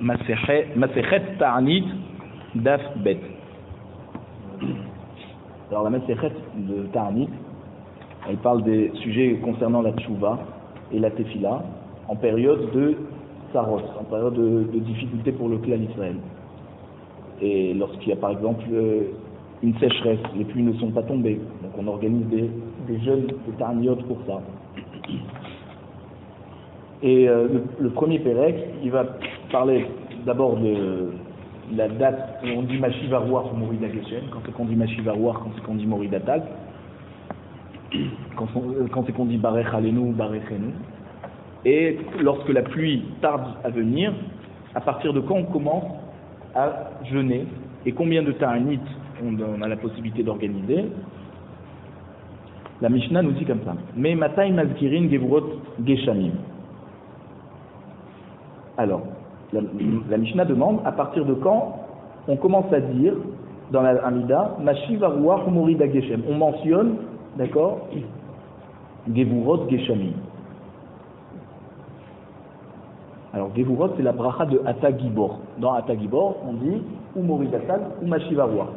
Masechet Ta'anit Daf Bet. Alors la Masechet de Ta'anit, elle parle des sujets concernant la Tchouva et la Tefila en période de Sarot, en période de difficulté pour le clan Israël. Et lorsqu'il y a par exemple une sécheresse, les pluies ne sont pas tombées, donc on organise des jeûnes de Ta'aniyot pour ça. Et le premier Pérec, il va parler d'abord de la date où on dit Mashivarouar ou Morid Ageshem, quand c'est qu'on dit Mashivarouar, quand c'est qu'on dit Morid Atal, quand c'est qu'on dit Barech Alenu, Barech Enu. Et lorsque la pluie tarde à venir, à partir de quand on commence à jeûner et combien de ta'anit on a la possibilité d'organiser. La Mishnah nous dit comme ça. Mais Matay Mazkirin Gevurot Geshamim. Alors, la Mishnah demande à partir de quand on commence à dire dans la Hamida Mashivarouar ou Morid Ageshem. On mentionne, d'accord, Gevurot Geshamim. Alors, Gevurot, c'est la bracha de Ata Gibor. Dans Ata Gibor, on dit ou Morid Atal ou Mashivarouar.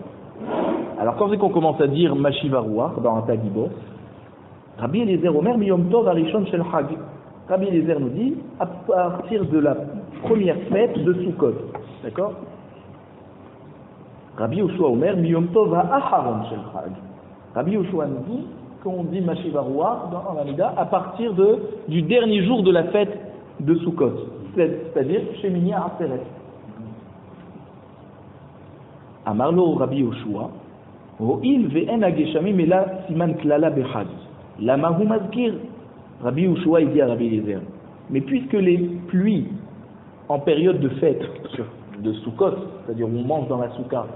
Alors, quand c'est qu'on commence à dire Mashivarouar dans Ata Gibor, Rabbi Eliezer Omer Miyom Tov Arishon Shel Hag. Rabbi Eliezer nous dit à partir de la première fête de Sukkot. D'accord? Rabbi Yoshua Omer Miyom Tov Ha'aharon Shel Hag. Rabbi Yoshua nous dit qu'on dit Mashivarouar dans l'Amida à partir du dernier jour de la fête de Sukkot. C'est-à-dire Shemini Aseret. Amarlo Rabbi Yoshua, Ho'il ve'en ageshamim ela siman klala bechad. Lama hu mazkir. Rabbi Yoshua il dit à Rabbi Eliezer, mais puisque les pluies en période de fête de Sukkot, c'est-à-dire où on mange dans la soukha,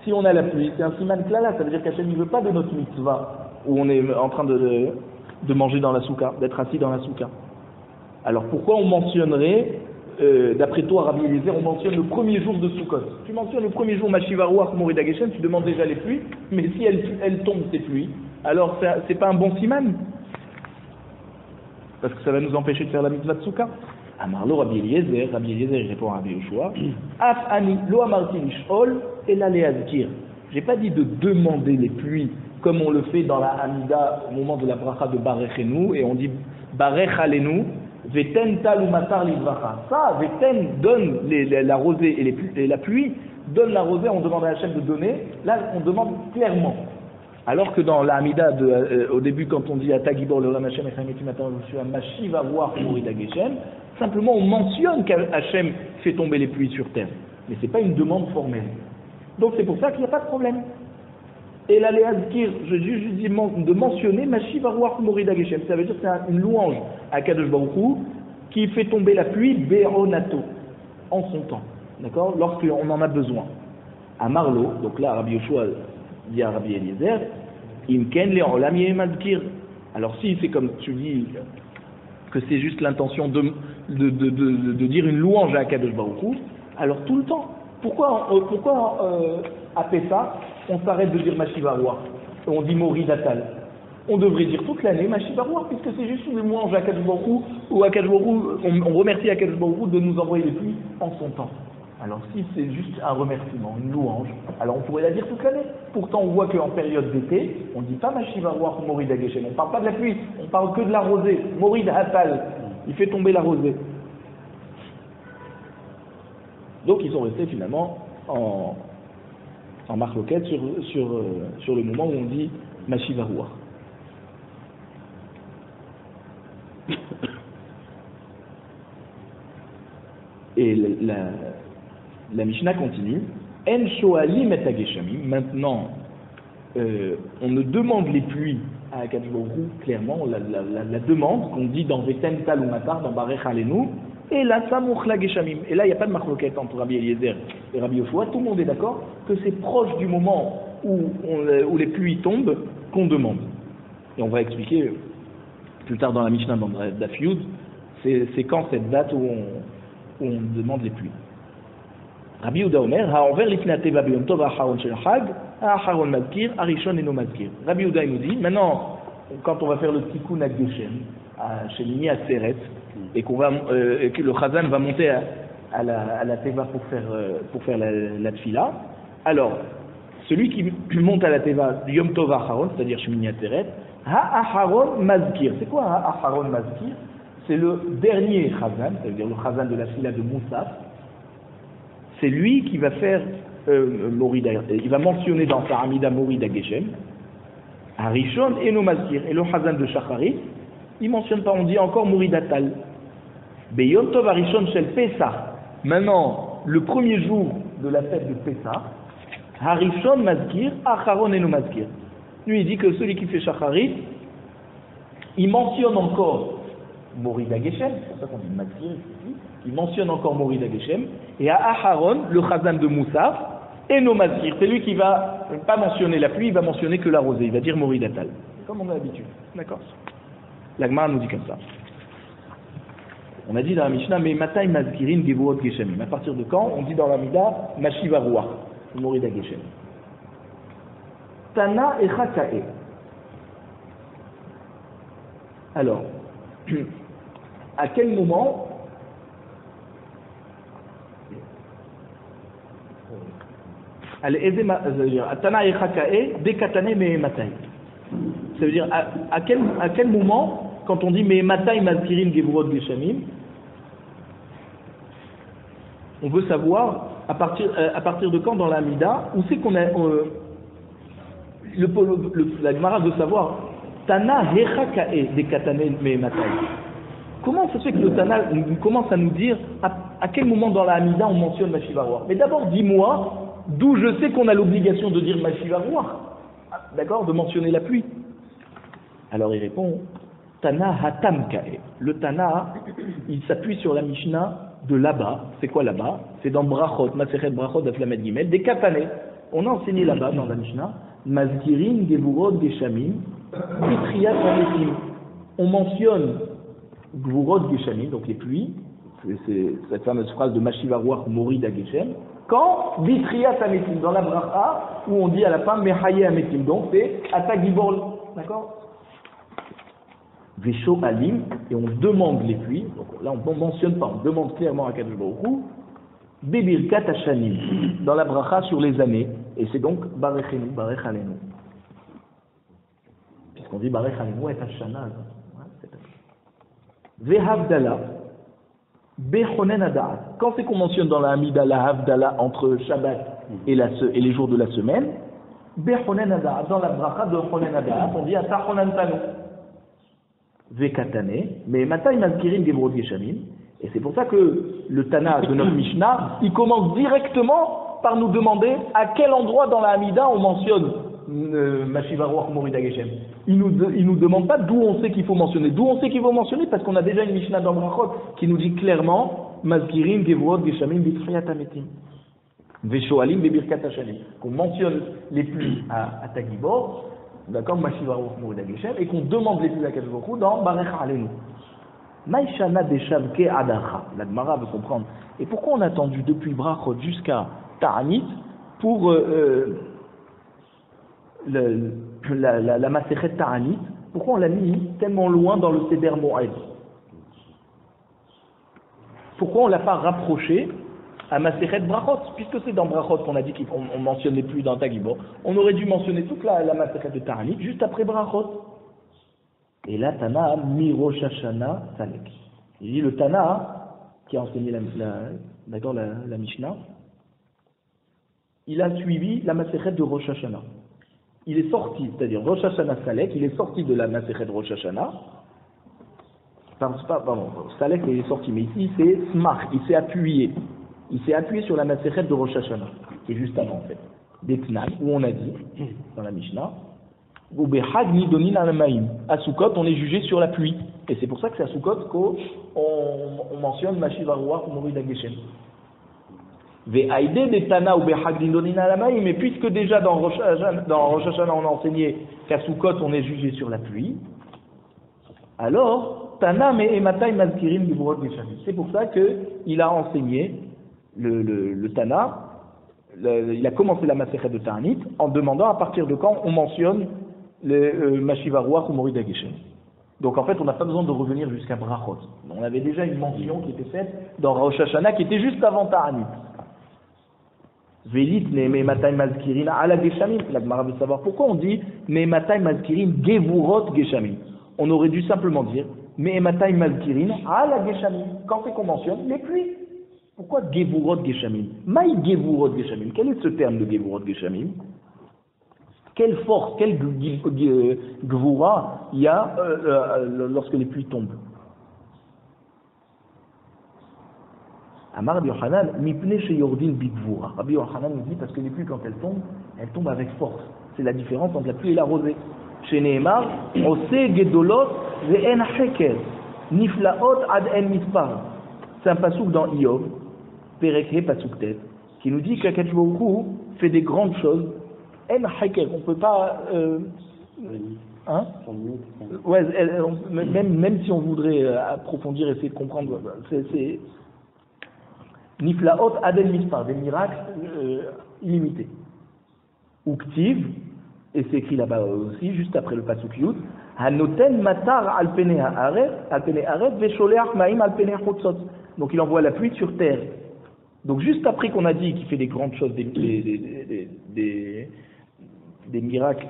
si on a la pluie, c'est un siman klala, ça veut dire qu'Hachem ne veut pas de notre mitzvah où on est en train de manger dans la soukha, d'être assis dans la soukha. Alors pourquoi on mentionnerait, d'après toi Rabbi Eliezer, on mentionne le premier jour de Sukkot? Tu mentionnes le premier jour Mashivarouar Morid Ageshem, tu demandes déjà les pluies, mais si elles tombent ces pluies, alors c'est pas un bon siman, parce que ça va nous empêcher de faire la mitzvah de Sukkah. Amarlo Rabbi Eliezer il répond à Rabbi Yoshua, Af ani lo amarti lishol ela leazkir. J'ai pas dit de demander les pluies comme on le fait dans la Hamida au moment de la bracha de Barech Enu, et on dit Barech Alenu. Veten tal ou matar livracha. Ça, Veten donne la rosée et la pluie, donne la rosée, on demande à Hachem de donner. Là, on demande clairement. Alors que dans la Hamida, au début, quand on dit à Tagibor, le Ram Hachem, et matin, je suis un Mashivarouar Morid Ageshem, simplement on mentionne qu'Hachem fait tomber les pluies sur terre. Mais ce n'est pas une demande formelle. Donc c'est pour ça qu'il n'y a pas de problème. Et la Léazkir, je juste dis de mentionner Mashivarouar Morid Ageshem. Ça veut dire que c'est une louange à Kadosh Baruch Hu qui fait tomber la pluie Be'onato, en son temps. D'accord? Lorsqu'on en a besoin. À Marlo, donc là, Rabbi Yoshua dit à Rabbi Eliezer, Imken le'olam ye'mazkir. Alors si c'est comme tu dis que c'est juste l'intention de dire une louange à Kadosh Baruch Hu, alors tout le temps. Pourquoi à Pessah, on s'arrête de dire Mashivarouar, on dit Morid Atal? On devrait dire toute l'année Mashivarouar, puisque c'est juste une louange à Kadosh Baruch Hu, ou à Kadosh Baruch Hu, on remercie à Kadosh Baruch Hu de nous envoyer les pluies en son temps. Alors si c'est juste un remerciement, une louange, alors on pourrait la dire toute l'année. Pourtant on voit qu'en période d'été, on ne dit pas Mashivarouar Morid Ageshem, on ne parle pas de la pluie, on parle que de la rosée. Morid Atal, il fait tomber la rosée. Donc ils sont restés finalement en marloquette sur le moment où on dit Mashivarouar. Et la Mishnah continue. En shoalim et ageshamim. Maintenant, on ne demande les pluies à Akadosh Baruch Hu, clairement, la demande qu'on dit dans Veten Tal ou Matar, dans Barech Alenu, et là, Samouch la Geshamim. Et là, il n'y a pas de marloquette entre Rabbi Eliezer et Rabbi Yoshua. Tout le monde est d'accord que c'est proche du moment où les pluies tombent qu'on demande. Et on va expliquer plus tard dans la Mishnah, dans Daf Yud, c'est quand cette date où on demande les pluies. Rabbi Yehuda Omer, ha'over lifnei hateva biyom tov ha'acharon shel hag, ha'acharon mazkir, ha'rishon eno mazkir. Rabbi Yehuda il nous dit, maintenant, quand on va faire le tikkun à Geshem, chez Mini Aseret, et que le Chazan va monter à la teva pour faire la tfila. Alors, celui qui monte à la teva Yom Tov Aharon, c'est-à-dire Shmini Atzeret, Ha-Aharon Mazkir. C'est quoi Ha-Aharon Mazkir? C'est le dernier Chazan, c'est-à-dire le Chazan de la fila de Moussaf. C'est lui qui va faire il va mentionner dans sa Amida Morida Geshem, Harishon et no Mazkir. Et le Chazan de Shacharit, il ne mentionne pas, on dit encore Morida Tal. Beyom Tov Harishon Shel Pesach. Maintenant, le premier jour de la fête de Pesach, Harishon Mazkir, Acharon et no Mazkir. Lui, il dit que celui qui fait Shacharit, il mentionne encore Morida Geshem, c'est pour ça qu'on dit Mazkir ici, il mentionne encore Morida Geshem, et à Aharon, le Chazan de Moussaf, et no Mazkir, c'est lui qui va pas mentionner la pluie, il va mentionner que la rosée, il va dire Morida Tal. Comme on a l'habitude, d'accord? La Gemara nous dit comme ça. On a dit dans la Mishnah, mais Matai Mazkirin Gevurot Geshamim. À partir de quand? On dit dans la Mida, Mashiva Ruach, Morida Geshem. Tana et Chakae. Alors, à quel moment Tana et Chakae, Dekatane Mehematai. Ça veut dire, à quel moment, quand on dit Mehematai Mazkirin Gevurot Geshamim, on veut savoir à partir de quand dans la Mida, où c'est qu'on a la Gemara veut savoir Tana Hechakae de Katane Mehematai. Comment ça se fait que le Tana commence à nous dire à quel moment dans la Hamida on mentionne Mashiva Ruach? Mais d'abord dis-moi d'où je sais qu'on a l'obligation de dire Mashiva Ruach, d'accord, de mentionner la pluie. Alors il répond Tana Hatamkae. Le Tana, il s'appuie sur la Mishnah de là-bas. C'est quoi là-bas? C'est dans Brachot, Masechet Brachot d'Aflamet Gimel, des Katane. On a enseigné là-bas dans la Mishnah Mazkirin Gevurot Geshamim Bitriyat Ametim. On mentionne Gevurot Geshamim, donc les pluies, c'est cette fameuse phrase de Mashiva Ruach Morida Geshem, quand Bitriyat Ametim, dans la Bracha, où on dit à la fin Mehaye Ametim, donc c'est Atagibol, d'accord? Vesho Alim, et on demande les pluies, donc là on ne mentionne pas, on demande clairement à Kadosh Baruch Hu, Bebirkat Hashanim, dans la bracha sur les années, et c'est donc Barechenu, Barech Alenu. Puisqu'on dit Barech Alenu et Hashana. Vehavdala, Bechonen Adat. Quand c'est qu'on mentionne dans la Hamida la Havdala entre Shabbat et les jours de la semaine, Bechonen Adat, dans la bracha de Chonen Adat, on dit Atachonan Tanu. Vekatane, mais Matai Mazkirin Gevurot Geshamim. Et c'est pour ça que le Tana de notre Mishnah, il commence directement par nous demander à quel endroit dans la Hamida on mentionne Mashiva Ruach Morida Geshem. Il nous demande pas d'où on sait qu'il faut mentionner. D'où on sait qu'il faut mentionner parce qu'on a déjà une Mishnah dans Brachot qui nous dit clairement Mazkirin Gevurot Geshamim Bitriyat Ametim. Veshoalim Bebirkat Hashanim. Qu'on mentionne les pluies à Tagibor, d'accord, Mashiva Ruach Morida Geshem, et qu'on demande les pluies à Kadosh Baruch Hu dans Barech Alenu. Maïshana Deshavke Adacha. La Gemara veut comprendre. Et pourquoi on a attendu depuis Brachot jusqu'à Ta'anit pour la Masechet Ta'anit? Pourquoi on l'a mis tellement loin dans le Seder Moed? Pourquoi on ne l'a pas rapproché à Masechet Brachot? Puisque c'est dans Brachot qu'on a dit qu'on ne mentionnait plus dans Tagibor, on aurait dû mentionner toute la Masechet de Ta'anit juste après Brachot. Et là, Tana, Mi Rosh Hashanah Salek. Il dit le Tana, qui a enseigné la Mishnah, il a suivi la Masechet de Rosh Hashanah. Il est sorti, c'est-à-dire Rosh Hashanah Salek, il est sorti de la Masechet de Rosh Hashanah. Pardon, Salek il est sorti, mais ici c'est Smach, il s'est appuyé. Il s'est appuyé sur la Masechet de Rosh Hashanah, qui est juste avant en fait. D'Etnan, où on a dit, dans la Mishnah, à Sukkot, on est jugé sur la pluie. Et c'est pour ça que c'est à Sukkot qu'on mentionne Mashiva Ruach Morida Geshem. Mais puisque déjà dans Rosh Hashanah on a enseigné qu'à Sukkot on est jugé sur la pluie, alors Tana me Matai Mazkirin Gevurot Geshamim. C'est pour ça qu'il a enseigné le Tana, il a commencé la Masechet de Ta'anit en demandant à partir de quand on mentionne le Mashiva Ruach ou Morida Geshem. Donc en fait, on n'a pas besoin de revenir jusqu'à Brachot. On avait déjà une mention qui était faite dans Rosh Hashanah, qui était juste avant Ta'anit. Velit ne matay mazkirin ala geshamim. La Gemara veut savoir pourquoi on dit ne matay mazkirin gevurot geshamim. On aurait dû simplement dire ne matay mazkirin ala geshamim. Quand c'est qu'on mentionne les pluies. Pourquoi gevurot geshamim? Maï gevurot geshamim. Quel est ce terme de gevurot geshamim? Quelle force, quelle gvura il y a lorsque les pluies tombent? Amar Rabbi Yochanan, mipne sheyordin bigvura. Rabbi Yochanan nous dit parce que les pluies quand elles tombent avec force. C'est la différence entre la pluie et la rosée. Chez Nehemar, ose gedolot ve'en heker, niflaot ad en mispar. C'est un pasouk dans Iyov, Perekhe pasouk tet, qui nous dit qu'Akadosh Baruch Hu fait des grandes choses. En heker, on peut pas. Ouais, même si on voudrait approfondir, essayer de comprendre, c'est Niflaot Adel Mispar, des miracles illimités. Uktiv, et c'est écrit là-bas aussi, juste après le pasuk Yud, Hanoten Matar Alpene Haaret, Vesholeach Maim Alpene Chotzot. Donc il envoie la pluie sur terre. Donc juste après qu'on a dit qu'il fait des grandes choses, des miracles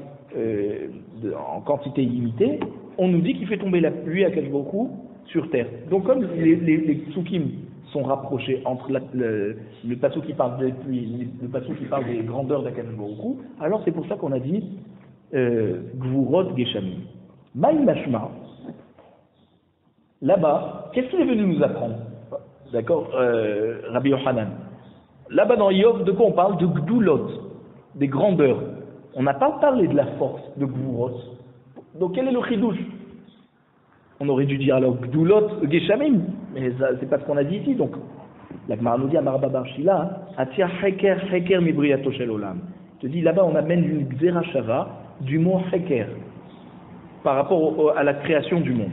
en quantité illimitée, on nous dit qu'il fait tomber la pluie à Akadosh Baruch Hu sur terre. Donc comme les psukim sont rapprochés entre le pasuk qui parle des pluies, le pasuk qui parle des grandeurs d'Akadosh Baruch Hu, alors c'est pour ça qu'on a dit Gvurot Geshamim. Maï Mashma, là-bas, qu'est-ce qu'il est venu nous apprendre? D'accord, Rabbi Yochanan. Là-bas dans Yov, de quoi on parle? De Gdulot, des grandeurs. On n'a pas parlé de la force de Gvurot. Donc quel est le chidouche? On aurait dû dire alors Gdulot Geshamim, mais c'est pas ce qu'on a dit ici. Donc la Gemara nous dit à Marba Bar Shila, Atia Heker Mibriyato Shel Olam. Je te dis là-bas on amène une Xerashava du mot Heker par rapport à la création du monde.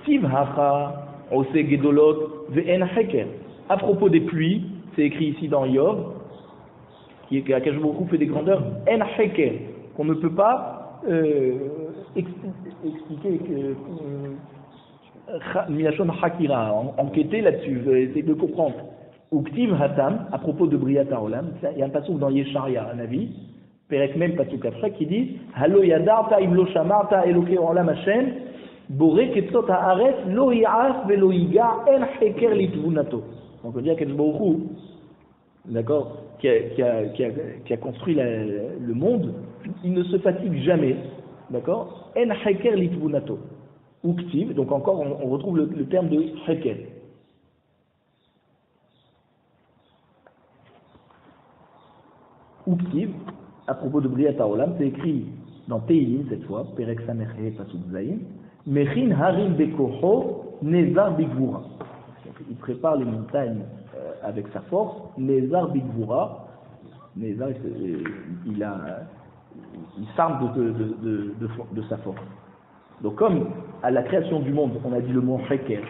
Ktiv Hacha Ose Gedolot Ve'en Heker. À propos des pluies, c'est écrit ici dans Yov, qui Akadosh Baruch Hu fait des grandeurs En Heker, qu'on ne peut pas expliquer Milachon Hakira, enquêter là-dessus, essayer de comprendre. Uktiv Hatam, à propos de Briyat HaOlam, il y a un passage dans Yesharia, un avis, Perek même passage après, qui dit Halo yadarta im lo shamarta Elokei olam Hashem, borek etzot haaretz lo yi'af velo yiga en heker litvunato. Donc on dit à Akadosh Baruch Hu, d'accord, qui a construit le monde, il ne se fatigue jamais, d'accord, en heker litvunato. Uktiv, donc encore on retrouve le terme de heker. Uktiv, à propos de Briyat HaOlam, c'est écrit dans Teilim cette fois, Perek Sameche Pasuk Zayin, Mechin Harim Bekocho Nezar Bigvura. Il prépare les montagnes avec sa force, Nezar Bigvura. Nezar, il s'arme de sa force. Donc comme à la création du monde, on a dit le mot Heker,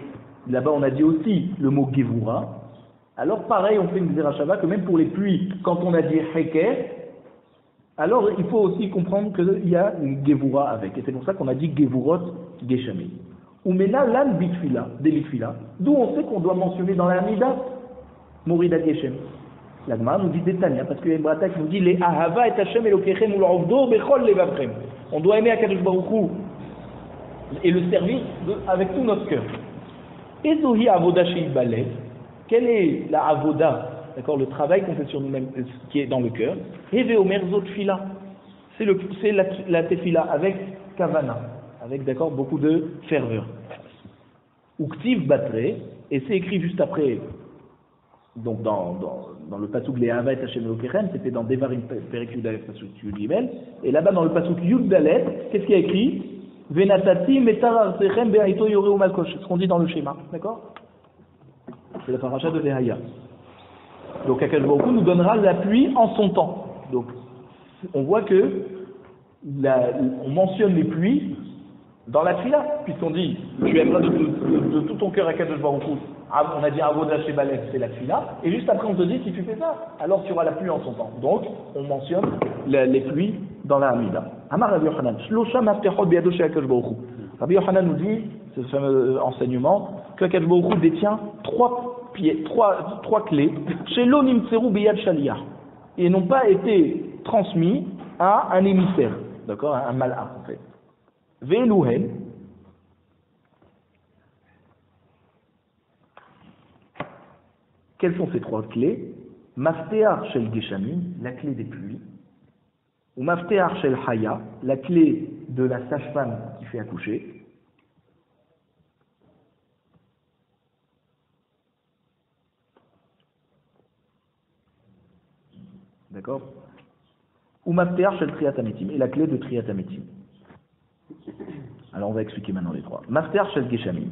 là-bas on a dit aussi le mot Gevura, alors pareil on fait une Zerachava que même pour les pluies, quand on a dit Heker, alors il faut aussi comprendre qu'il y a une Gevura avec, et c'est pour ça qu'on a dit Gevurot Geshamim. Ou mena lan bitfila, delitfila, d'où on sait qu'on doit mentionner dans la Hamida, Morida Geshem. La Gemara nous dit Détania, parce que Ebratak nous dit les Ahava et Hashem Elokechem ou l'Ovdo Bechol Levavchem. On doit aimer Akadosh Baruch Hu et le servir avec tout notre cœur. Ezohi avoda sheibale, quelle est la avoda, d'accord, le travail qu'on fait sur nous-mêmes, qui est dans le cœur. Heve omer zot fila, c'est la tefila avec kavana, avec d'accord beaucoup de ferveur. Uktiv batre, et c'est écrit juste après, donc dans le pasuk les Hava et Hashem Elokechem, c'était dans Devarim Perek Yudalef pasuk Yudgimel, et là-bas dans le pasuk Yudalef, qu'est-ce qu'il y a écrit? Venatati metar arsechem be'aito yore ou malkosh, ce qu'on dit dans le schéma, d'accord? C'est la paracha de Vehaya. Donc Akadosh Baruch Hu nous donnera la pluie en son temps. Donc on voit que on mentionne les pluies dans la Tfila, puisqu'on dit tu aimeras de tout ton cœur Akadosh Baruch Hu. On a dit avoda shebalef, c'est la Tfila, et juste après on te dit si tu fais ça, alors tu auras la pluie en son temps. Donc on mentionne les pluies dans la Hamida. Amar Rabbi Yochanan, Shlosha maftechot biyado shel Akadosh Baruch Hu. Rabbi Yochanan nous dit, ce fameux enseignement, que Akadosh Baruch Hu détient trois clés chez l'Onim Tseru Beyad Shaliach et n'ont pas été transmis à un émissaire, d'accord, un malach en fait. Ve'eluhen, quelles sont ces trois clés? Mafteach Shel Geshamim, la clé des pluies, ou Mafteach Shel Haya, la clé de la sage-femme qui fait accoucher, d'accord, ou Mafteach Shel Triat Hametim, et la clé de Triat Hametim. Alors on va expliquer maintenant les trois. Mafteach Shel Geshamim,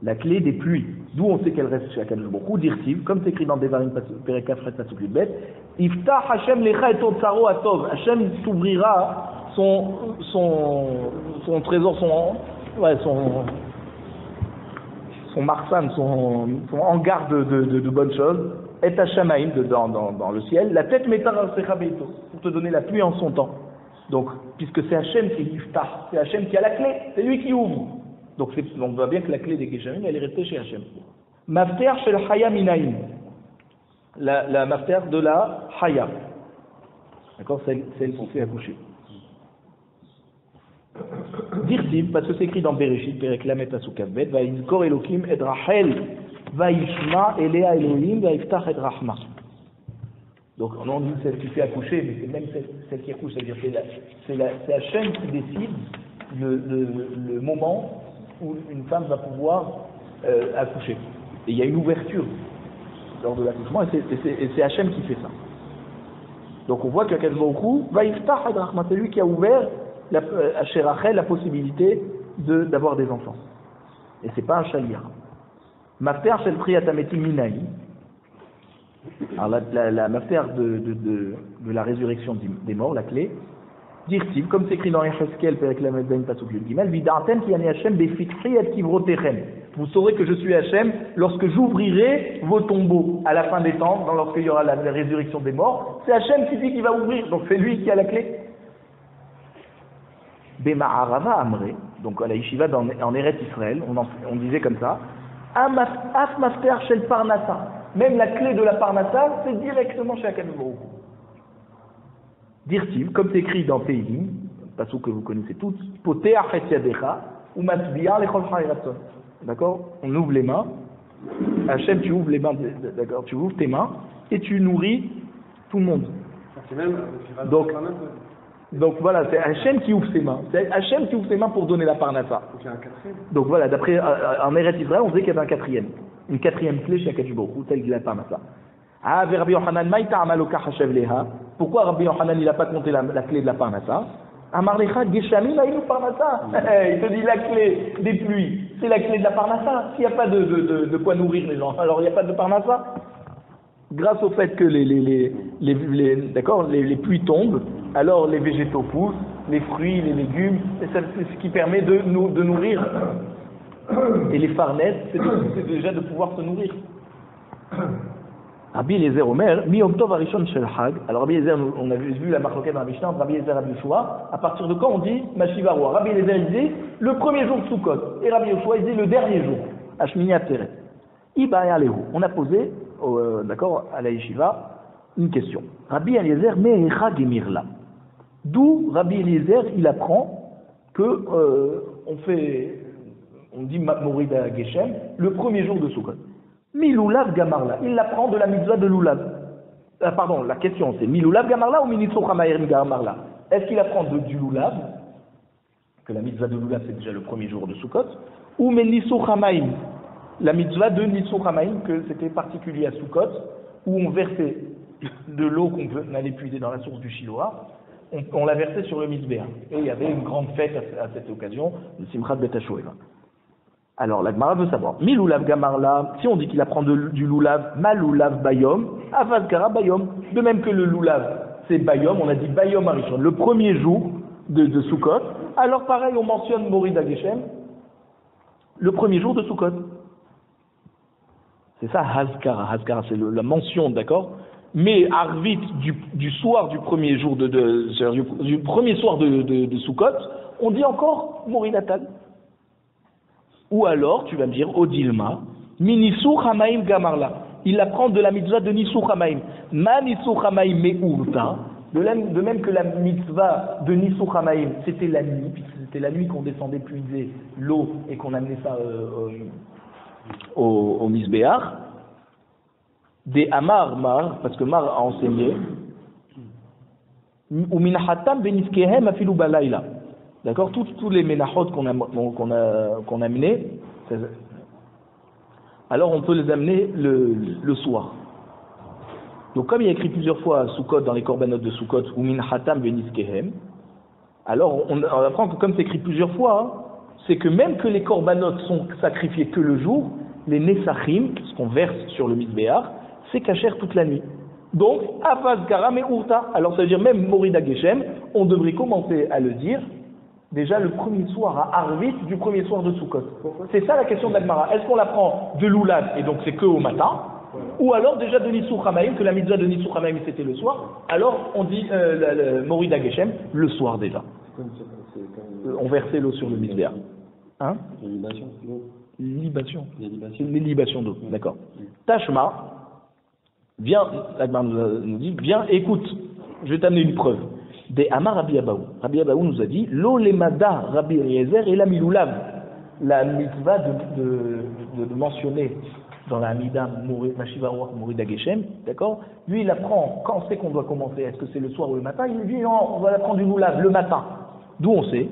la clé des pluies, d'où on sait qu'elle reste chez Akadosh Baruch Hu, dirtiv, comme c'est écrit dans Devarim Perek Kaf Pasuk Yudbet, Iftach Hashem lecha et otzaro atov, Hashem s'ouvrira son trésor, son marsan, son hangar de bonnes choses, et Hashamaim dans le ciel, la tête metar al-secha beito, pour te donner la pluie en son temps. Donc, puisque c'est Hashem qui Iftach, c'est Hashem qui a la clé, c'est lui qui ouvre. Donc on voit bien que la clé des Geshamim, elle est restée chez Hachem. Mafter shel Haya Minaim. La mafter de la Haya. D'accord, celle qui fait accoucher. Dirtiv, parce que c'est écrit dans Bereshit, Perek Lamet Pasuk Kavbet, Vayizkor Elokim et Rachel, Vayishma Elea Elohim, Vayiftach et Rahma. Donc on dit celle qui fait accoucher, mais c'est même celle qui accouche, c'est-à-dire c'est Hachem qui décide le moment où une femme va pouvoir accoucher. Et il y a une ouverture lors de l'accouchement, et c'est Hachem qui fait ça. Donc on voit qu'Akadosh Baruch Hu va yiftach et rahma, c'est lui qui a ouvert chez Rachel la possibilité d'avoir des enfants. Et c'est pas un chaliar. Mafter shel Triat Hametim Minaï. Alors la mafter de la résurrection des morts, la clé, dirtiv, comme c'est écrit dans Yecheskel, Perek Lamed Zayin Pasuk Yud Gimel, Vidartem ki ani Hashem befitchi et kivrotechem. Vous saurez que je suis Hashem lorsque j'ouvrirai vos tombeaux à la fin des temps, lorsqu'il y aura la résurrection des morts. C'est Hashem qui dit qu'il va ouvrir, donc c'est lui qui a la clé. Bema'arava Amre, donc à la yeshiva en Eretz Israël, on disait comme ça, Af Mafter Shel Parnassa, même la clé de la Parnassa, c'est directement chez Akadosh Baruch Hu. Dirtiv, comme c'est écrit dans Teilim, passage que vous connaissez tous, Poteach et Yadecha, ou Matbiya lechol chayratzon. D'accord? On ouvre les mains. Hachem, tu ouvres les mains, d'accord? Tu ouvres tes mains et tu nourris tout le monde. Donc voilà, c'est Hachem qui ouvre ses mains. C'est Hachem qui ouvre ses mains pour donner la parnassa. Donc voilà, d'après en Eretz Israël, on disait qu'il y avait une quatrième clé chez Akadosh Baruch Hu, celle de la parnassa. Ah, vers Rabbi Yochanan, maïta amaloka hashav leha. Pourquoi Rabbi Yochanan il n'a pas compté la clé de la parnassa? Amar lecha geshamim aïnou parnassa. Il te dit la clé des pluies, c'est la clé de la parnassa. S'il n'y a pas de quoi nourrir les gens, alors il n'y a pas de parnassa. Grâce au fait que les pluies tombent, alors les végétaux poussent, les fruits, les légumes, et c'est ce qui permet de nourrir. Et les farnesses, c'est déjà de pouvoir se nourrir. Rabbi Eliezer Omer, mi Yom Tov Arishon Shel Hag. Alors Rabbi Eliezer, on a vu la marloquette dans la Mishnah, Rabbi Eliezer Rabbi Yoshua. À partir de quand on dit Mashiva Roa? Rabbi Eliezer il dit le premier jour de Sukkot, et Rabbi Yoshua il dit le dernier jour, Ashmini Ateret. Ibaya Lehu. On a posé, d'accord, à la yeshiva, une question. Rabbi Eliezer Me'echa Gemirla. D'où Rabbi Eliezer il apprend que on dit Morida Geshem le premier jour de Sukkot. Milulav Gamarla, il l'apprend de la mitzvah de Lulav. Pardon, la question c'est Milulav Gamarla ou Minitso Chamayer Gamarla? Est-ce qu'il apprend du Lulav, que la mitzvah de Lulav c'est déjà le premier jour de Sukkot, ou Minitso Chamaim, la mitzvah de Nitso Chamaim, que c'était particulier à Sukkot, où on versait de l'eau qu'on allait puiser dans la source du Shiloah, on la versait sur le Mizbeah. Et il y avait une grande fête à cette occasion, le Simchat Bet HaShoeva. Alors, la Gemara veut savoir, mi lulav gamarla, si on dit qu'il apprend du lulav, ma lulav bayom, avazkara bayom. De même que le lulav, c'est bayom, on a dit bayom arishon, le premier jour de Sukkot. Alors, pareil, on mentionne Morida Geshem, le premier jour de Sukkot. C'est ça, hazkara. Hazkara, c'est la mention, d'accord? Mais arvit du soir du premier jour du premier soir de Sukkot, on dit encore Morida Tal. Ou alors, tu vas me dire, Odilma, Minisur Hamaim Gamarla. Il apprend de la mitzvah de Nisur Hamaim. Ma Nisur Hamaim Me'urta. De même que la mitzvah de Nisur Hamaim, c'était la nuit, puisque c'était la nuit qu'on descendait puiser l'eau et qu'on amenait ça au Misbéach. Des Amar Mar, parce que Mar a enseigné, ou Minahatam Beniskehem Afilu Balayla. D'accord, tous les ménachot qu'on a amenés, alors on peut les amener le soir. Donc comme il y a écrit plusieurs fois Sukkot dans les korbanot de Sukkot, ou min hatam beniskehem, alors on apprend que comme c'est écrit plusieurs fois, c'est que même que les korbanot sont sacrifiés que le jour, les nesachim, ce qu'on verse sur le misbéach, c'est cachère toute la nuit. Donc, afaz karam et urta. Alors ça veut dire même Morida Geshem, on devrait commencer à le dire déjà le premier soir à Arvit du premier soir de Sukkot. C'est ça la question de l'Agmara. Est-ce qu'on l'apprend de l'Oulav et donc c'est que au matin, ou alors déjà de Nisur Hamaim, que la mitzvah de Nisur Hamaim c'était le soir, alors on dit le Morida Geshem le soir déjà. On versait l'eau sur le misbéach. Hein? Libation. Les libations d'eau, d'accord. Tashma, viens, l'Agmara nous dit, viens, écoute, je vais t'amener une preuve. Des Amar Rabbi Abaou. Rabbi Abaou nous a dit Lo lemada Rabbi Eliezer et la miloulav. La mitzvah de mentionner dans la Amida Mashiva Ruach Morida Geshem, d'accord. Lui il apprend quand c'est qu'on doit commencer. Est-ce que c'est le soir ou le matin? Il dit non, on va l'apprendre du loulav le matin. D'où on sait.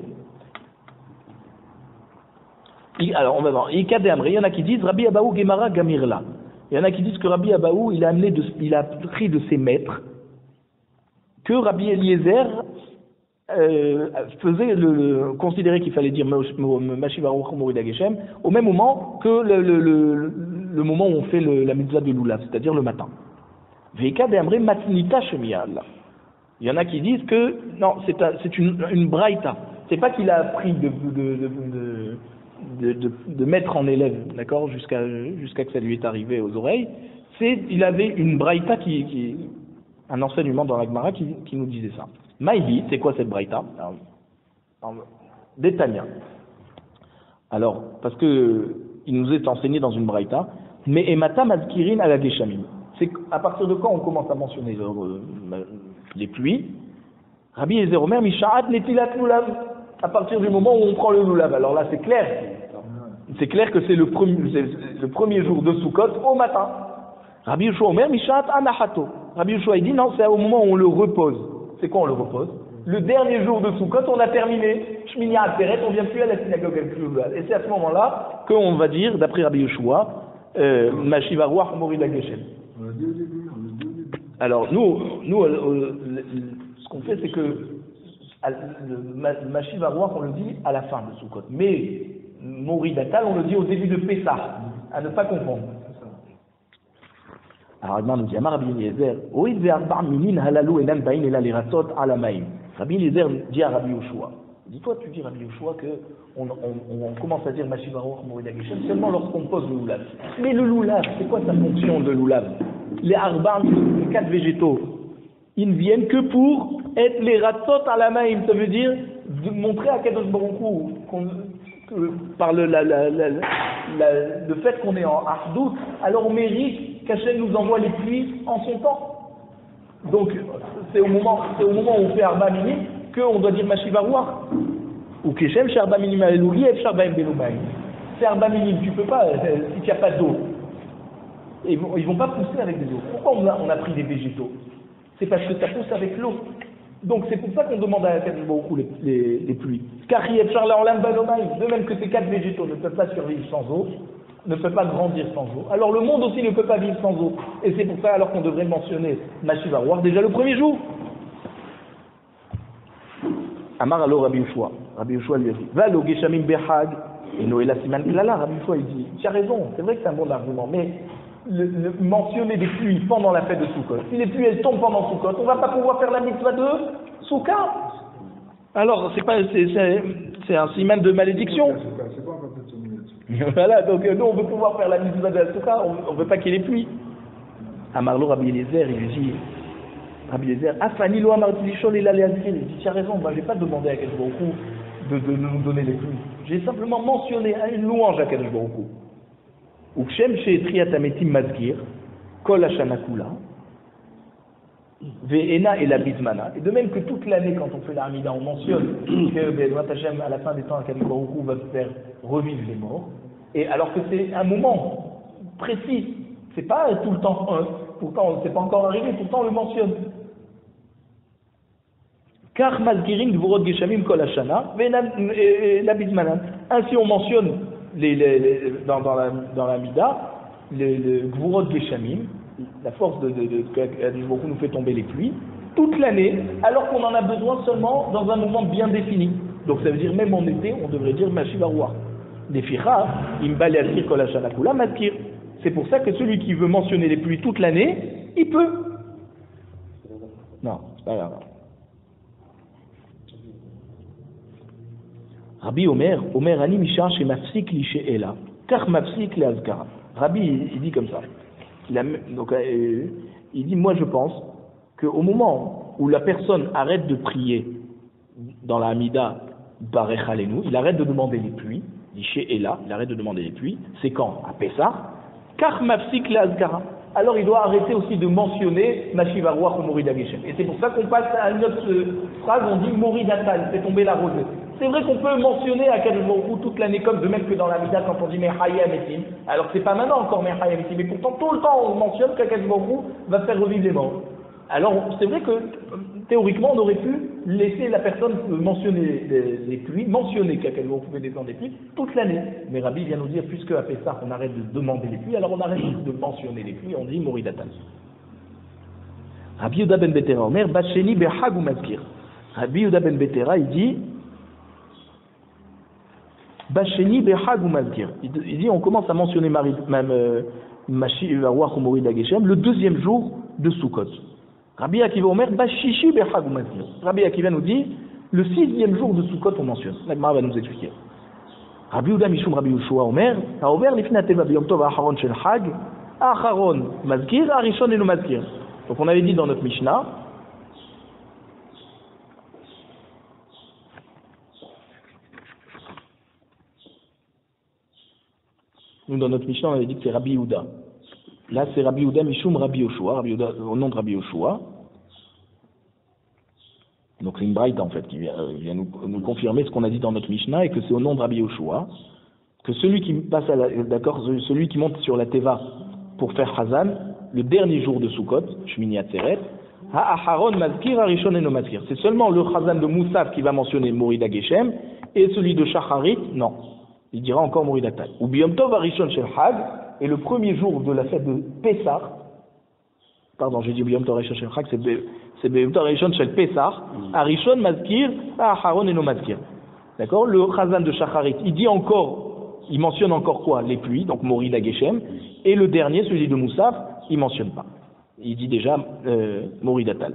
Alors on va voir. Il y en a qui disent Rabbi Abaou Gemara Gamirla. Il y en a qui disent que Rabbi Abaou il a pris de ses maîtres que Rabbi Eliezer considérait qu'il fallait dire Mashiva Ruach Morida Geshem au même moment que le moment où on fait la mitzvah de l'Oulav, c'est-à-dire le matin. Veika Be'amre Matnita Shemiyal. Il y en a qui disent que non, c'est une braïta. C'est pas qu'il a appris de mettre en élève, d'accord, jusqu'à que ça lui est arrivé aux oreilles. Il avait une braïta un enseignement dans la Gemara qui nous disait ça. Maïhi, c'est quoi cette braïta? Détania. Alors, parce que il nous est enseigné dans une braïta, mais emata mazkirin ala geshamim. C'est à partir de quand on commence à mentionner les pluies? Rabbi Eliezer Omer mishaat netilat lulav. À partir du moment où on prend le lulav. Alors là, c'est clair. C'est clair que c'est le premier jour de Sukkot au matin. Rabbi Yoshua Omer mishaat anahato. Rabbi Yoshua il dit non, c'est au moment où on le repose. C'est quand on le repose? Le dernier jour de Sukkot, on a terminé. Shmini Atzeret, on vient plus à la synagogue avec le lulav. Et c'est à ce moment-là qu'on va dire, d'après Rabbi Yoshua, Mashiva Ruach Morida Geshem. Alors nous, ce qu'on fait, c'est que le Mashiva Ruach, on le dit à la fin de Sukkot. Mais Morida Tal, on le dit au début de Pessah, à ne pas confondre. Alors, Agmar nous dit, Amar Rabbi Eliezer, Oïd ve'arba' minin halalou enam ba'in ela liratzot ala ma'im. Rabbi Eliezer dit à Rabbi Yoshua, dis-toi, tu dis Rabbi Yoshua que on commence à dire Mashiva Ruach Morida Geshem seulement lorsqu'on pose le loulav. Mais le loulav, c'est quoi sa fonction de loulav? Les arba' les 4 végétaux, ils ne viennent que pour être les ratzot ala ma'im. Ça veut dire de montrer à Kadosh Baruch Hu par le fait qu'on est en Achdout, alors on mérite qu'Hachem nous envoie les pluies en son temps. Donc c'est au moment où on fait Arba Minim qu'on doit dire Mashiva Ruach. Ou Keshem, chez Arba Minim Alelouli, et Sharbaim Beloumaï. C'est Arba Minim, tu peux pas, si tu n'as pas d'eau. Ils vont pas pousser avec des eaux. Pourquoi on a pris des végétaux? C'est parce que ça pousse avec l'eau. Donc c'est pour ça qu'on demande à Kadosh Baruch Hu les pluies. De même que ces 4 végétaux ne peuvent pas survivre sans eau, ne peuvent pas grandir sans eau. Alors le monde aussi ne peut pas vivre sans eau. Et c'est pour ça alors qu'on devrait mentionner Mashiva Ruach déjà le premier jour. Amar alo Rabbi Yoshua. Rabbi Yoshua lui a dit va lo geshamim behag et noela siman klala. Rabbi Yoshua il dit tu as raison, c'est vrai que c'est un bon argument, mais mentionner des pluies pendant la fête de Sukkot. Si les pluies elles tombent pendant Sukkot, on va pas pouvoir faire la mitzvah de Sukkot. Alors c'est un siman de malédiction. Voilà, donc nous on veut pouvoir faire la mitzvah de la Sukkot, on veut pas qu'il y ait les pluies. Amarlo Rabbi Eliezer, il lui dit Rabbi Eliezer, Afani lo amarti lishol ela leazkir. Il dit tu as raison, moi je vais pas demander à Kadosh Baruch Hu de nous donner les pluies. J'ai simplement mentionné une louange à Kadosh Baruch Hu. Ou Kshem She'etriat Ametim Mazkir, Kol Hashana Kula, Ve'ena et la Bismana. Et de même que toute l'année, quand on fait la Hamida, on mentionne que Be'ezrat Hashem, à la fin des temps, Kadosh Baruch Hu va faire revivre les morts. Et alors que c'est un moment précis, c'est pas tout le temps, pourtant c'est pas encore arrivé, pourtant on le mentionne. Car Mazkirin Gvurot Geshamim Kol Hashana, Ve'ena et la Bismana. Ainsi on mentionne dans la Mida, le Gvurot Geshamim, la force que Baruch Hu nous fait tomber les pluies, toute l'année, alors qu'on en a besoin seulement dans un moment bien défini. Donc ça veut dire, même en été, on devrait dire Mashiv Aruach. Neficha, Imbal Yasir Kol Hashana Kula Mazkir. C'est pour ça que celui qui veut mentionner les pluies toute l'année, il peut. Non, c'est pas grave. Rabbi Omer Ani Misha chez Mafsik li she'ela, car Mafsik le Azkara. Rabbi, il dit comme ça. Il dit, moi je pense qu'au moment où la personne arrête de prier dans la Hamida Barech Alenu, il arrête de demander les pluies, li she'ela, il arrête de demander les pluies, c'est quand? À Pessah, car Mafsik le Azkara. Alors il doit arrêter aussi de mentionner Mashiv Aruach ou Morid Hageshem. Et c'est pour ça qu'on passe à une autre phrase, on dit Morid Atal, fait tomber la rosée. C'est vrai qu'on peut mentionner à Kadosh Baruch Hu toute l'année, comme de même que dans la Mida quand on dit Mechaya Metim. Alors c'est pas maintenant encore Mechaya Metim, mais pourtant tout le temps on mentionne qu'Akadosh Baruch Hu va faire revivre les morts. Alors c'est vrai que théoriquement on aurait pu laisser la personne mentionner les pluies, mentionner qu'Akadosh Baruch Hu fait descendre des pluies toute l'année. Mais Rabbi vient nous dire, puisque à Pessah on arrête de demander les pluies, alors on arrête de mentionner les pluies, on dit Moridatan. Rabbi Yehuda ben Betera Omer, Bacheni Behag ou Mazkir. Rabbi Yehuda ben Betera il dit Bacheni Behag ou Mazkir. Il dit on commence à mentionner Mashiv Aruach ou Morid Hageshem le deuxième jour de Sukkot. Rabbi Akiva Omer Bachishi Behag ou Mazkir. Rabbi Akiva nous dit le sixième jour de Sukkot on mentionne. La Gemara va nous expliquer. Rabbi Yehuda Mishum Rabbi Yoshua Omer Haover Lifnei Teva B'Yom Tov Ha'acharon Shel Chag Ha'acharon Mazkir Harishon Eno Mazkir. Donc on avait dit dans notre Mishnah nous dans notre Mishnah on avait dit que c'est Rabbi Yehuda. Là c'est Rabbi Yehuda Mishum Rabbi Yoshua, Rabbi Yehuda au nom de Rabbi Yoshua. Donc c'est une braïta en fait qui vient nous confirmer ce qu'on a dit dans notre Mishnah et que c'est au nom de Rabbi Yoshua que celui qui passe celui qui monte sur la Teva pour faire Hazan le dernier jour de Sukkot, Shmini Atzeret, Ha'acharon Mazkir Harishon Eno Mazkir. C'est seulement le Hazan de Moussaf qui va mentionner Morid Hageshem et celui de Shacharit, non. Il dira encore Morid Atal. Ou Biyom Tov Harishon Shel Chag, et le premier jour de la fête de Pessah, pardon, j'ai dit Biyom Tov Harishon Shel Chag, c'est Biyom Tov Harishon Shel Pessah, Harishon Mazkir, Ha'acharon Eno Mazkir. D'accord? Le Hazan de Shacharit, il mentionne encore quoi? Les pluies, donc Morid Hageshem, et le dernier, celui de Moussaf, il mentionne pas. Il dit déjà Morid Atal.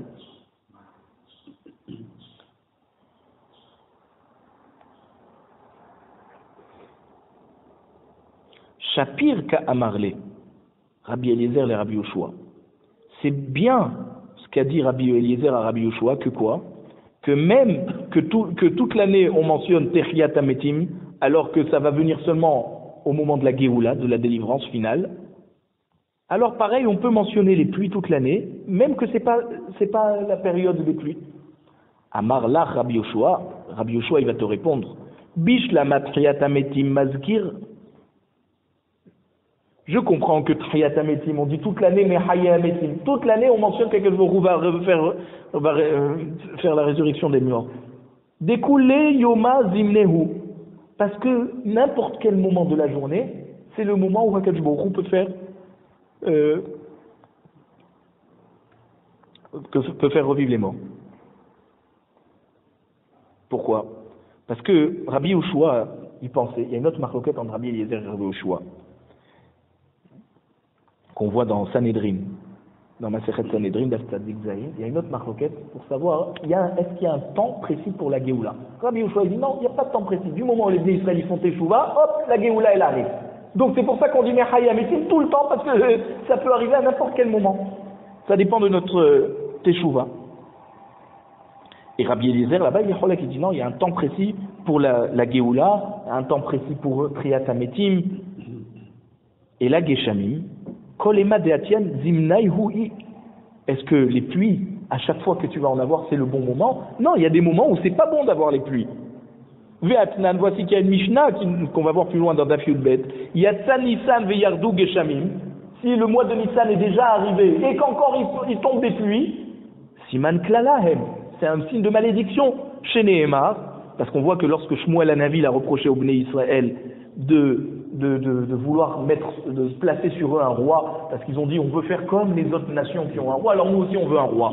Shapir ka Amarle, Rabbi Eliezer et Rabbi Yoshua. C'est bien ce qu'a dit Rabbi Eliezer à Rabbi Yoshua, que quoi? Que même que toute l'année on mentionne Techiyat Ametim, alors que ça va venir seulement au moment de la Géoula, de la délivrance finale. Alors pareil, on peut mentionner les pluies toute l'année, même que c'est pas la période des pluies. Amar lach Rabbi Yoshua il va te répondre. Bish la matriat ametim mazkir. Je comprends que Triyat Ametim, on dit toute l'année, mais Hayya Ametim. Toute l'année, on mentionne que quelqu'un va faire la résurrection des morts. Découlé Yoma Zimnehu. Parce que n'importe quel moment de la journée, c'est le moment où Hakadosh Baruch Hu peut faire revivre les morts. Pourquoi? Parce que Rabbi Yoshua, il pensait, il y a une autre marloquette entre Rabbi Eliezer et Rabbi Yoshua, qu'on voit dans Sanhedrin, dans Masechet Sanhedrin d'Astadik Zahir, il y a une autre marloquette pour savoir, est-ce qu'il y a un temps précis pour la Géoula? Rabbi Yoshua dit non, il n'y a pas de temps précis. Du moment où les Israéliens font Teshuvah, hop, la Géoula elle arrive. Donc c'est pour ça qu'on dit Mechaya Metim tout le temps, parce que ça peut arriver à n'importe quel moment. Ça dépend de notre Teshuvah. Et Rabbi Eliezer, là-bas, il dit non, il y a un temps précis pour la Géoula, un temps précis pour Triat Hametim, et la Geshamim. Kolema Deatian Zimnai Hui. Est-ce que les pluies, à chaque fois que tu vas en avoir, c'est le bon moment? Non, il y a des moments où c'est pas bon d'avoir les pluies. Ve'atnan, voici qu'il y a une Mishnah qu'on va voir plus loin dans Daf Yudbet. Yatsan Nissan ve'yardu Geshamim. Si le mois de Nissan est déjà arrivé et qu'encore il tombe des pluies, Siman Klalahem. C'est un signe de malédiction chez Nehemar, parce qu'on voit que lorsque Shmuel Hanavi l'a reproché au Bnei Israël de vouloir de placer sur eux un roi, parce qu'ils ont dit on veut faire comme les autres nations qui ont un roi, alors nous aussi on veut un roi.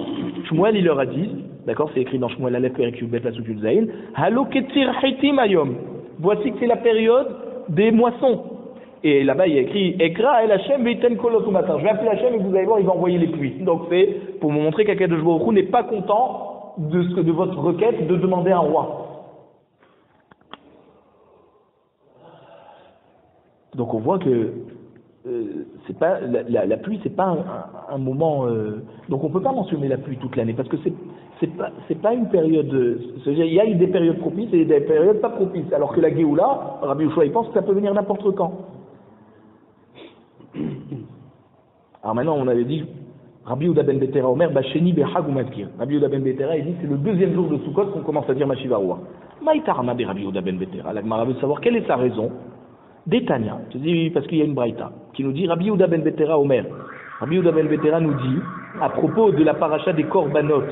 Shmuel il leur a dit, d'accord, c'est écrit dans Shmuel Aleph Perek Yudbet la Souk Yudzaïn, Halo Ketzir Hitim Ayom. Voici que c'est la période des moissons. Et là-bas il y a écrit Ekra El Hashem Veiten Kolot Umatar. Je vais appeler Hashem et vous allez voir, il va envoyer les pluies. Donc c'est pour vous montrer qu'Akadosh Baruch Hu n'est pas content de votre requête de demander un roi. Donc on voit que c'est pas la pluie, c'est pas un moment. Donc on peut pas mentionner la pluie toute l'année parce que c'est pas une période. Il y a des périodes propices et des périodes pas propices. Alors que la Géoula, Rabbi Yoshua il pense que ça peut venir n'importe quand. Alors maintenant on avait dit. Rabbi Yehuda ben Betera Omer, Basheni Behag ou Mazkir. Rabbi Yehuda ben Betera, il dit c'est le deuxième jour de Sukkot qu'on commence à dire Mashiva Roua. Maïtarama de Rabbi Yehuda ben Betera. La Gemara veut savoir quelle est sa raison. Détania, je dis parce qu'il y a une braïta qui nous dit Rabbi Yehuda ben Betera Omer. Rabbi Yehuda ben Betera nous dit à propos de la paracha des korbanot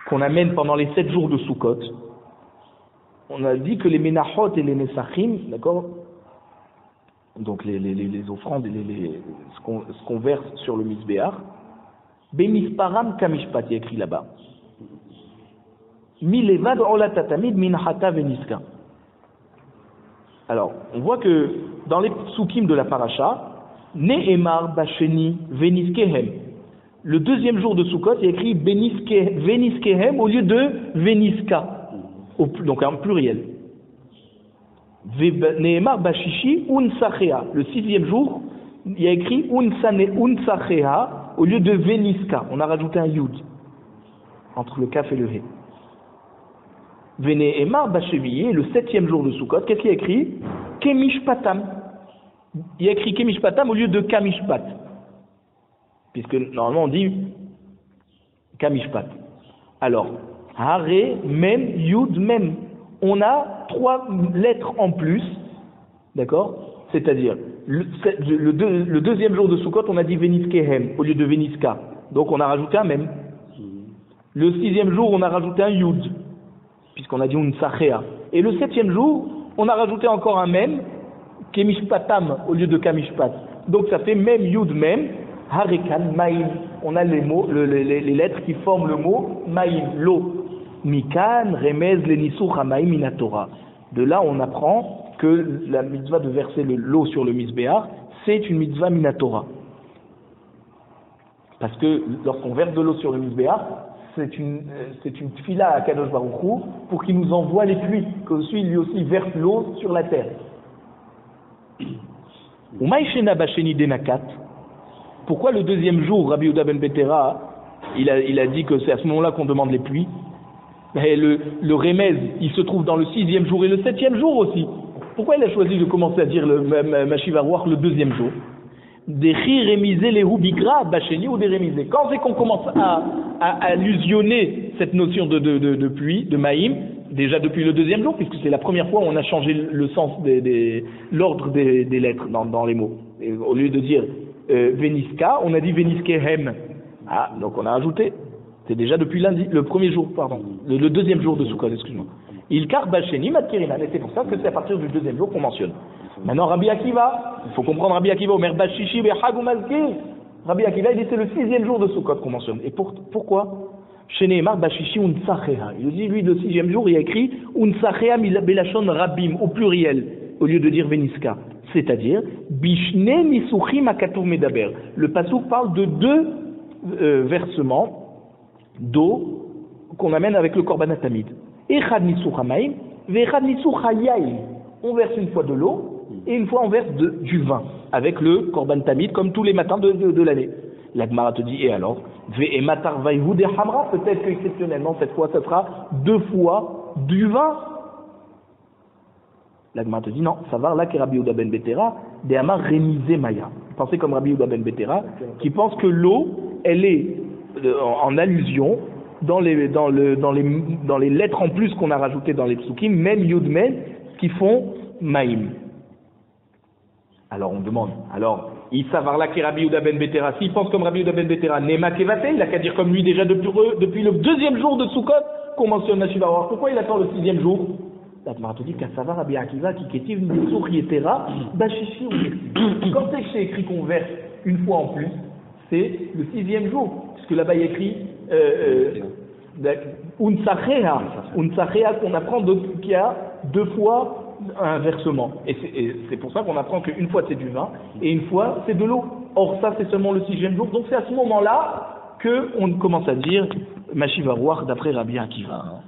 qu'on amène pendant les 7 jours de Sukkot. On a dit que les Menachot et les Nesachim, d'accord, donc les offrandes, ce qu'on verse sur le Mizbeach, Bemisparam Kamishpat, il y a écrit là-bas. Milevad Olatatamid Minhata Veniska. Alors, on voit que dans les psukim de la paracha, Nehemar Basheni Veniskehem. Le deuxième jour de Sukkot, il y a écrit Veniskehem au lieu de Veniska, donc en pluriel. Nehemar Bashishi Unsachea. Le 6e jour, il y a écrit Unsachea au lieu de Veniska. On a rajouté un Yud entre le Kaf et le He. Venehemar Basheviye, le 7e jour de Sukkot, qu'est-ce qu'il y a écrit? Kemishpatam. Il y a écrit Kemishpatam au lieu de Kamishpat. Puisque normalement on dit Kamishpat. Alors, Hare, Mem, Yud, Mem. On a 3 lettres en plus, d'accord? C'est-à-dire, le deuxième jour de Sukkot, on a dit Veniskehem au lieu de Veniska. Donc on a rajouté un Mem. Le 6e jour, on a rajouté un Yud, puisqu'on a dit Unsachea. Et le 7e jour, on a rajouté encore un Mem, Kemishpatam au lieu de Kamishpat. Donc ça fait Mem, Yud, Mem, Harekan, Maïm. On a les mots, les lettres qui forment le mot Maïm, l'eau. Mikan, Remez, Lenisur, Hamaim, Minatora. De là, on apprend que la mitzvah de verser l'eau sur le Mizbeach, c'est une mitzvah Minatora. Parce que lorsqu'on verse de l'eau sur le Mizbeach, c'est une tfila à Kadosh Baruch Hu pour qu'il nous envoie les pluies, que lui aussi verse l'eau sur la terre. Pourquoi le deuxième jour, Rabbi Yehuda ben Betera, il a dit que c'est à ce moment-là qu'on demande les pluies? Et le Remez, il se trouve dans le 6e jour et le 7e jour aussi. Pourquoi il a choisi de commencer à dire le Mashiva Ruach le deuxième jour? Des chi remisés les hubikra, bacheni ou des remisés. Quand c'est qu'on commence à allusionner cette notion de pluie, de maïm, déjà depuis le deuxième jour, puisque c'est la première fois où on a changé le sens l'ordre des lettres dans les mots. Et au lieu de dire Veniska, on a dit Veniskehem. Ah, donc on a ajouté. C'est déjà depuis lundi, le premier jour, pardon, le deuxième jour de Sukkot, excuse-moi. Il karbacheni matkirinan, et c'est pour ça que c'est à partir du deuxième jour qu'on mentionne. Maintenant, Rabbi Akiva, il faut comprendre Rabbi Akiva, Omer Bashishi Behag ou Mazkir. Rabbi Akiva, il dit c'est le 6e jour de Sukkot qu'on mentionne. Et pourquoi? Chez Nehemar Bashishi Unsachea. Il dit, lui, le 6e jour, il a écrit Unsachea Belashon Rabim, au pluriel, au lieu de dire Veniska. C'est-à-dire, Bishne Nisuchim Akatour Medaber. Le passouk parle de 2 versements d'eau qu'on amène avec le korban tamid. Echad nisuch hamaim, ve'echad nisuch hayaim. On verse une fois de l'eau et une fois on verse du vin avec le korban tamid comme tous les matins de l'année. La Gemara te dit, et alors? Et matar vaïhou de hamra, peut-être qu'exceptionnellement, cette fois, ça sera 2 fois du vin. La Gemara te dit, non, ça va là que Rabbi Yehuda ben Betera, de Amar rémisé Maya. Pensez comme Rabbi Yehuda ben Betera, qui pense que l'eau, elle est en allusion dans les lettres en plus qu'on a rajoutées dans les psukim, même Yudmen, qui font Maïm. Alors on demande, alors, il savoir là que Rabbi Yehuda ben Betera, s'il pense comme Rabbi Yehuda ben Betera, Nema Kevate, il a qu'à dire comme lui déjà depuis le 2e jour de Sukkot, qu'on mentionne la Shiva. Pourquoi il attend le 6e jour? La Gemara te dit qu'à savoir Rabbi Akiva qui kétive une sourietera, bachichi ou quand c'est que c'est écrit qu'on verse une fois en plus, c'est le 6e jour, puisque là-bas il y a écrit Unsachea qu'on apprend qu'il y a 2 fois un versement. Et c'est pour ça qu'on apprend qu'une fois c'est du vin et une fois c'est de l'eau. Or ça c'est seulement le 6e jour. Donc c'est à ce moment-là qu'on commence à dire Machivarouach d'après Rabbi Akiva.